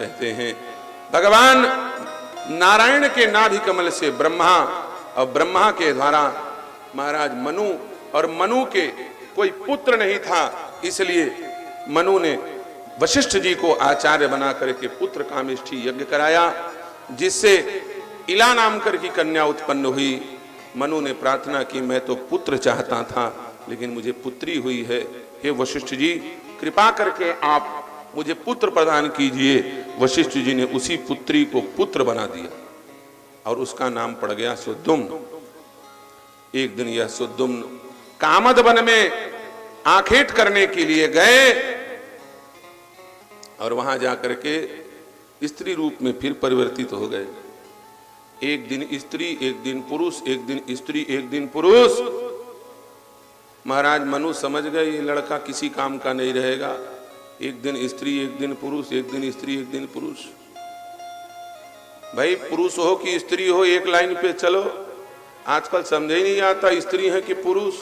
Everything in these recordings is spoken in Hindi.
कहते हैं भगवान नारायण के नाभि कमल से ब्रह्मा और ब्रह्मा के द्वारा महाराज मनु, और मनु के कोई पुत्र नहीं था, इसलिए मनु ने वशिष्ठ जी को आचार्य बना करके पुत्र कामेष्ठी यज्ञ कराया, जिससे इला नाम कर की कन्या उत्पन्न हुई। मनु ने प्रार्थना की, मैं तो पुत्र चाहता था लेकिन मुझे पुत्री हुई है, हे वशिष्ठ जी कृपा करके आप मुझे पुत्र प्रदान कीजिए। वशिष्ठ जी ने उसी पुत्री को पुत्र बना दिया और उसका नाम पड़ गया सुद्युम्न। एक दिन यह सुद्युम्न कामद वन में आखेट करने के लिए गए और वहां जाकर के स्त्री रूप में फिर परिवर्तित हो गए। एक दिन स्त्री, एक दिन पुरुष, एक दिन स्त्री, एक दिन पुरुष। महाराज मनु समझ गए ये लड़का किसी काम का नहीं रहेगा। एक दिन स्त्री, एक दिन पुरुष, एक दिन स्त्री, एक दिन पुरुष। भाई पुरुष हो कि स्त्री हो, एक लाइन पे चलो। आजकल समझ ही नहीं आता स्त्री है कि पुरुष।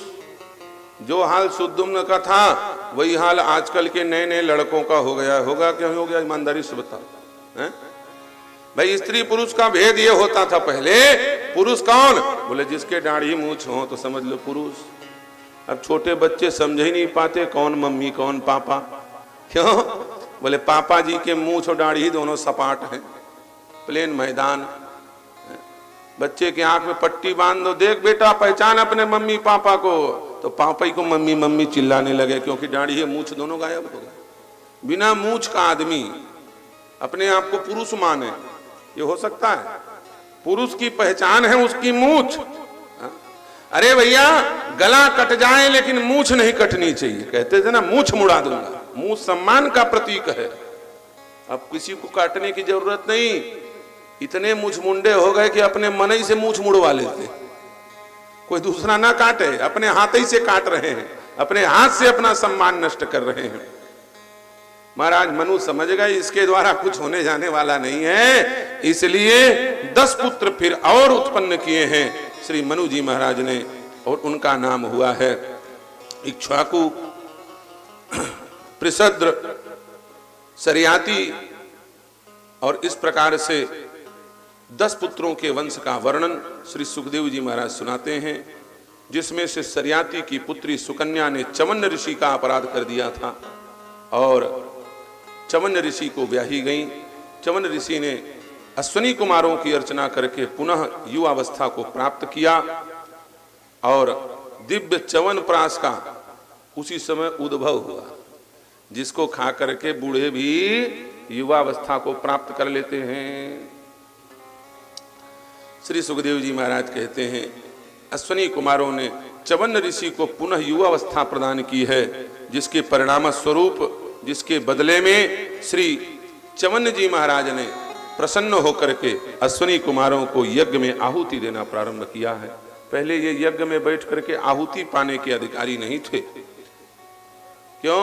जो हाल सुद्युम्न का था वही हाल आजकल के नए नए लड़कों का हो गया। होगा क्या हो गया, ईमानदारी से बताओ। भाई स्त्री पुरुष का भेद ये होता था पहले। पुरुष कौन? बोले जिसके दाढ़ी मूंछ हो तो समझ लो पुरुष। अब छोटे बच्चे समझ ही नहीं पाते कौन मम्मी कौन पापा। क्यों? बोले पापा जी के मूंछ और दाढ़ी दोनों सपाट हैं, प्लेन मैदान। बच्चे के आंख में पट्टी बांध दो, देख बेटा पहचान अपने मम्मी पापा को, तो पापा ही को मम्मी मम्मी चिल्लाने लगे, क्योंकि दाढ़ी है मूंछ दोनों गायब हो गए। बिना मूंछ का आदमी अपने आप को पुरुष माने, ये हो सकता है? पुरुष की पहचान है उसकी मूंछ। अरे भैया गला कट जाए लेकिन मूंछ नहीं कटनी चाहिए। कहते थे ना मूंछ मुड़ा दूंगा। मूंछ सम्मान का प्रतीक है। अब किसी को काटने की जरूरत नहीं। इतने मूंछ मुंडे हो गए कि अपने मन ही से मूंछ मुड़वा लेते। कोई दूसरा ना काटे, अपने हाथ ही से काट रहे हैं, अपने हाथ से अपना सम्मान नष्ट कर रहे हैं। महाराज मनु समझ गए इसके द्वारा कुछ होने जाने वाला नहीं है, इसलिए 10 पुत्र फिर और उत्पन्न किए हैं श्री मनु जी महाराज ने, और उनका नाम हुआ है इक्ष्वाकु, पृषद्र, सरियाती। और इस प्रकार से 10 पुत्रों के वंश का वर्णन श्री सुखदेव जी महाराज सुनाते हैं, जिसमें से सरियाती की पुत्री सुकन्या ने चवन ऋषि का अपराध कर दिया था और चवन ऋषि को ब्याही गई। चवन ऋषि ने अश्वनी कुमारों की अर्चना करके पुनः युवावस्था को प्राप्त किया और दिव्य चवन प्रास का उसी समय उद्भव हुआ, जिसको खा करके बूढ़े भी युवावस्था को प्राप्त कर लेते हैं। श्री सुखदेव जी महाराज कहते हैं अश्वनी कुमारों ने चवन ऋषि को पुनः युवावस्था प्रदान की है, जिसके परिणाम स्वरूप, जिसके बदले में श्री चवन जी महाराज ने प्रसन्न होकर के अश्वनी कुमारों को यज्ञ में आहुति देना प्रारंभ किया है। पहले ये यज्ञ में बैठ करके आहुति पाने के अधिकारी नहीं थे। क्यों?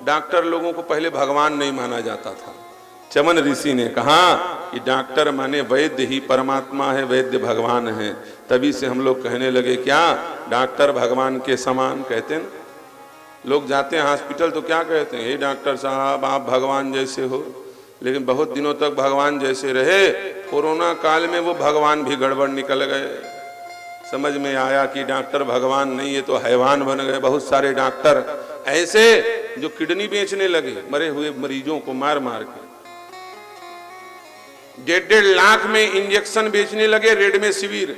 डॉक्टर लोगों को पहले भगवान नहीं माना जाता था। चवन ऋषि ने कहा कि डॉक्टर माने वैद्य ही परमात्मा है, वैद्य भगवान है। तभी से हम लोग कहने लगे क्या डॉक्टर भगवान के समान। कहते हैं लोग जाते हैं हॉस्पिटल तो क्या कहते हैं, हे डॉक्टर साहब आप भगवान जैसे हो। लेकिन बहुत दिनों तक भगवान जैसे रहे, कोरोना काल में वो भगवान भी गड़बड़ निकल गए। समझ में आया कि डॉक्टर भगवान नहीं है तो हैवान बन गए। बहुत सारे डॉक्टर ऐसे जो किडनी बेचने लगे मरे हुए मरीजों को मार मार के, 1.5 लाख में इंजेक्शन बेचने लगे रेड में शिविर,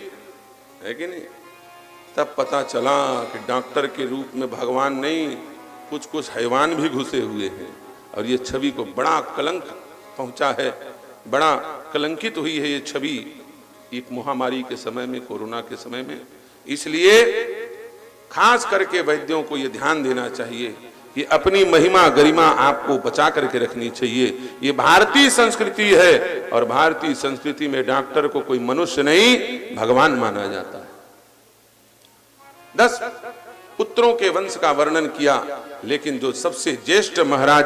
है कि नहीं? तब पता चला कि डॉक्टर के रूप में भगवान नहीं, कुछ कुछ हैवान भी घुसे हुए हैं। और ये छवि को बड़ा कलंक पहुंचा है, बड़ा कलंकित हुई है ये छवि एक महामारी के समय में, कोरोना के समय में। इसलिए खास करके वैद्यों को ये ध्यान देना चाहिए कि अपनी महिमा गरिमा आपको बचा करके रखनी चाहिए। ये भारतीय संस्कृति है और भारतीय संस्कृति में डॉक्टर को कोई मनुष्य नहीं भगवान माना जाता है। 10 पुत्रों के वंश का वर्णन किया, लेकिन जो सबसे ज्येष्ठ महाराज